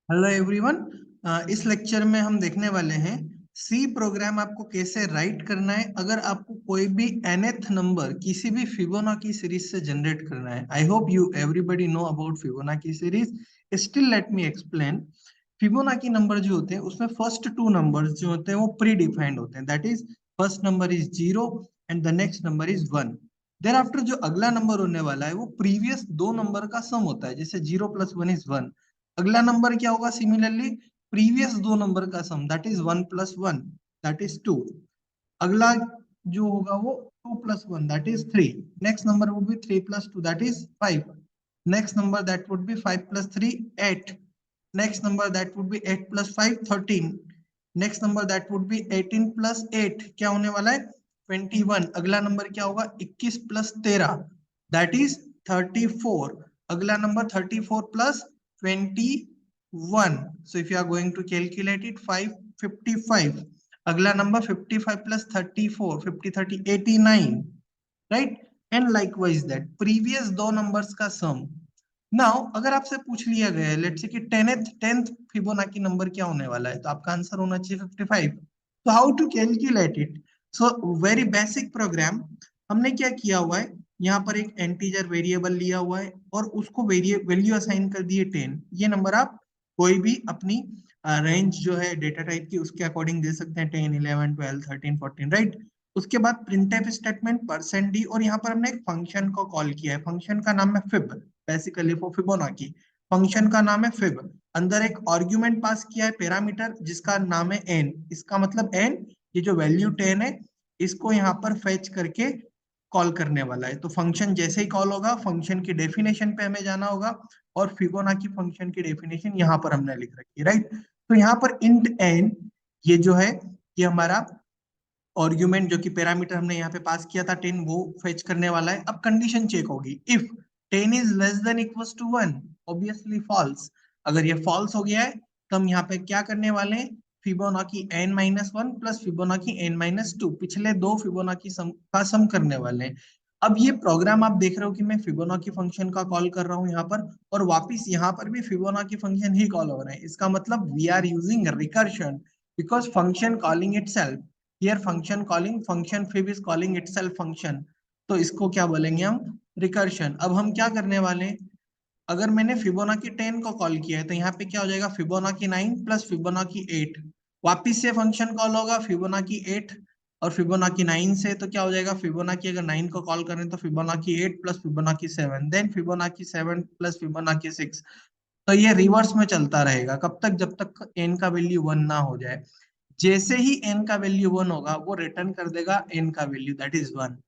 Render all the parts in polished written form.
Hello everyone. इस lecture में हम देखने वाले हैं सी प्रोग्राम आपको कैसे राइट करना है अगर आपको कोई भी nth नंबर किसी भी फिबोनाची सीरीज से जनरेट करना है। I hope you everybody know about Fibonacci series. Still let me explain. Fibonacci number जो होते हैं उसमें फर्स्ट टू नंबर्स जो होते हैं वो प्री डिफाइंड होते हैं। That is first number is 0 and the next number is 1। There after जो अगला नंबर होने वाला है वो प्रीवियस दो नंबर का सम होता है, जैसे 0 + 1 = 1। अगला नंबर क्या होगा? सिमिलरली प्रीवियस दो नंबर का सम, दैट इज 1 + 1, दैट इज 2। अगला जो होगा वो 2 + 1, that is 3। Next number would be 3 + 2, that is 5। Next number that would be 5 + 3, 8। Next number that would be 8 + 5, 13। Next number that would be 18 + 8, क्या होने वाला है? 21। अगला नंबर क्या होगा? 21 + 13, दैट इज 34। अगला number 34 + 21। So if you are going to calculate it, 555। अगला number 55 + 34, 50 30 89, right. And likewise that previous दो नंबर्स का सम। नाउ अगर आपसे पूछ लिया गया है लेट्स से कि टेंथ फिबोनाची नंबर क्या होने वाला है, तो आपका आंसर होना चाहिए 55। तो how to calculate it? So very basic program. हमने क्या किया हुआ है, यहाँ पर एक इंटीजर वेरिएबल लिया हुआ है और उसको वैल्यू असाइन कर दिए 10। ये नंबर आप कोई भी अपनी रेंज जो है डेटा टाइप की उसके अकॉर्डिंग दे सकते हैं, 10 11 12 13 14, राइट। उसके बाद प्रिंटफ स्टेटमेंट %d, और यहाँ पर हमने एक फंक्शन को कॉल किया है। फंक्शन का नाम है fib, basically for Fibonacci. Function का नाम है फिब। अंदर एक आर्गुमेंट पास किया है पैरामीटर जिसका नाम है n। इसका मतलब n, ये जो वैल्यू 10 है इसको यहाँ पर फेच करके कॉल करने वाला है। तो फंक्शन जैसे ही कॉल होगा फंक्शन की डेफिनेशन पे हमें जाना होगा, और फिबोनाची फंक्शन की डेफिनेशन यहाँ पर हमने लिख रखी है, राइट। तो यहाँ पर इंट n, ये जो है ये हमारा आर्गुमेंट जो कि पैरामीटर हमने यहाँ पे पास किया था 10, वो फेच करने वाला है। अब कंडीशन चेक होगी, if 10 is less than equals to 1, obviously false. अगर ये फॉल्स हो गया है तो हम यहाँ पे क्या करने वाले हैं? Fibonacci n-1 plus Fibonacci n-2, पिछले दो फिबोनाची का सम करने वाले हैं। अब ये प्रोग्राम आप देख रहे हो कि मैं फिबोनाची फंक्शन का कॉल कर रहा हूँ यहाँ पर, और वापिस यहाँ पर भी फिबोनाची फंक्शन ही कॉल हो रहा है। इसका मतलब we are using recursion, because function calling itself. Here function calling, function fib is calling itself function, तो इसको क्या बोलेंगे हम? रिकर्शन। अब हम क्या करने वाले हैं, अगर मैंने फिबोनाची 10 को कॉल किया है तो यहाँ पे क्या हो जाएगा? Fibonacci 9 plus Fibonacci 8। वापिस से फंक्शन कॉल होगा फिबोनाची 8 और फिबोनाची 9 से, तो क्या हो जाएगा? फिबोनाची अगर 9 को कॉल करें तो Fibonacci 8 plus Fibonacci 7, then Fibonacci 7 plus Fibonacci 6। तो ये रिवर्स में चलता रहेगा कब तक? जब तक n का वैल्यू 1 ना हो जाए। जैसे ही n का वैल्यू 1 होगा वो रिटर्न कर देगा n का वैल्यू, दैट इज 1,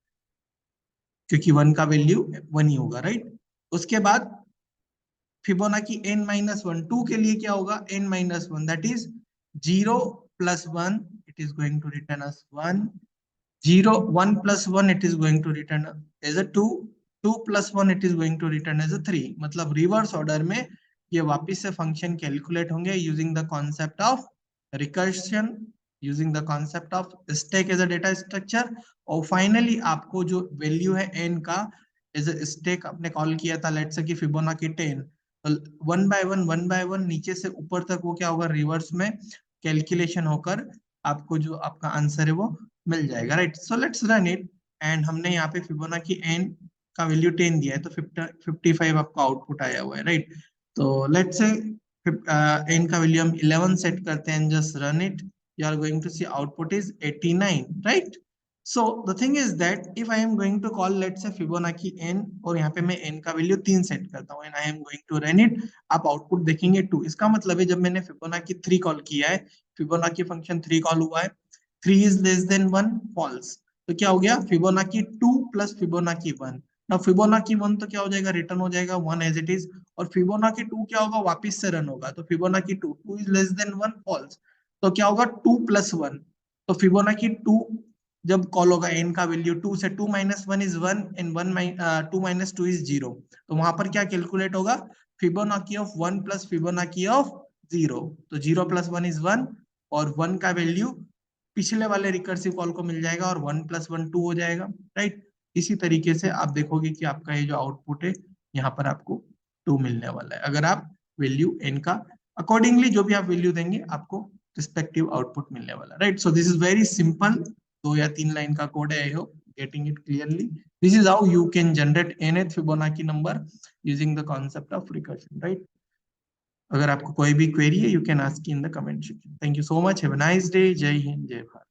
क्योंकि 1 का वैल्यू 1 ही होगा, राइट। उसके बाद फिबोनाची n-1, 2 के लिए क्या होगा? n-1, that is 0 + 1, it is going to return us 1। 0 1 + 1, it is going to return as a 2। 2 + 1, it is going to return as a 3। मतलब रिवर्स ऑर्डर में ये वापस से फंक्शन कैलकुलेट होंगे using the concept of recursion, using the concept of stack as a data structure. और finally आपको जो value है n का एज अ स्टैक आपने कॉल किया था, लेट्स से कि फिबोनाची 10, तो 1 बाय 1 नीचे से ऊपर तक वो क्या होगा? रिवर्स में कैलकुलेशन होकर आपको जो आपका आंसर है वो मिल जाएगा, right. So let's run it. And हमने यहाँ पे फिबोनाची n का वैल्यू 10 दिया है तो 55 आपका आउटपुट आया हुआ है, राइट। तो लेट्स से n का वैल्यू हम 11 सेट करते हैं, just run it. You are going to see output is 89, right. So the thing is that if I am going to call let's say Fibonacci n, और यहाँ पे मैं n का value 3 set करता हूँ and I am going to run it, आप output देखेंगे 2। इसका मतलब है जब मैंने फिबोनाची 3 कॉल किया है, फिबोनाची फंक्शन 3 कॉल हुआ है, 3 is less than 1, false। तो क्या हो गया? Fibonacci 2 plus Fibonacci 1। ना फिबोनाची 1 तो क्या हो जाएगा? रिटर्न हो जाएगा 1 एज इट इज। और फिबोनाची 2 क्या होगा? वापिस से रन होगा, तो Fibonacci 2, 2 is less than 1, false। तो क्या होगा? 2 + 1। तो फिबोनाची 2 जब कॉल होगा n का वैल्यू 2 से, 2 - 1 is 1 एंड 2 - 2 is 0, तो वहां पर क्या कैलकुलेट होगा? Fibonacci of 1 plus Fibonacci of 0। तो 0 + 1 is 1, और 1 का वैल्यू पिछले वाले रिकर्सिव कॉल को मिल जाएगा, और 1 + 1 2 हो जाएगा, राइट। इसी तरीके से आप देखोगे कि आपका ये जो आउटपुट है यहाँ पर आपको 2 मिलने वाला है, अगर आप वैल्यू n का अकॉर्डिंगली जो भी आप वैल्यू देंगे आपको रिस्पेक्टिव आउटपुट मिलने वाला, right. So this is very simple, 2 या 3 लाइन का कोड है। I hope getting it clearly. This is how you can generate nth Fibonacci number using the concept of recursion, right. अगर आपको कोई भी क्वेरी है, you can ask in the comment section. Thank you so much, have a nice day. जय हिंद, जय भारत।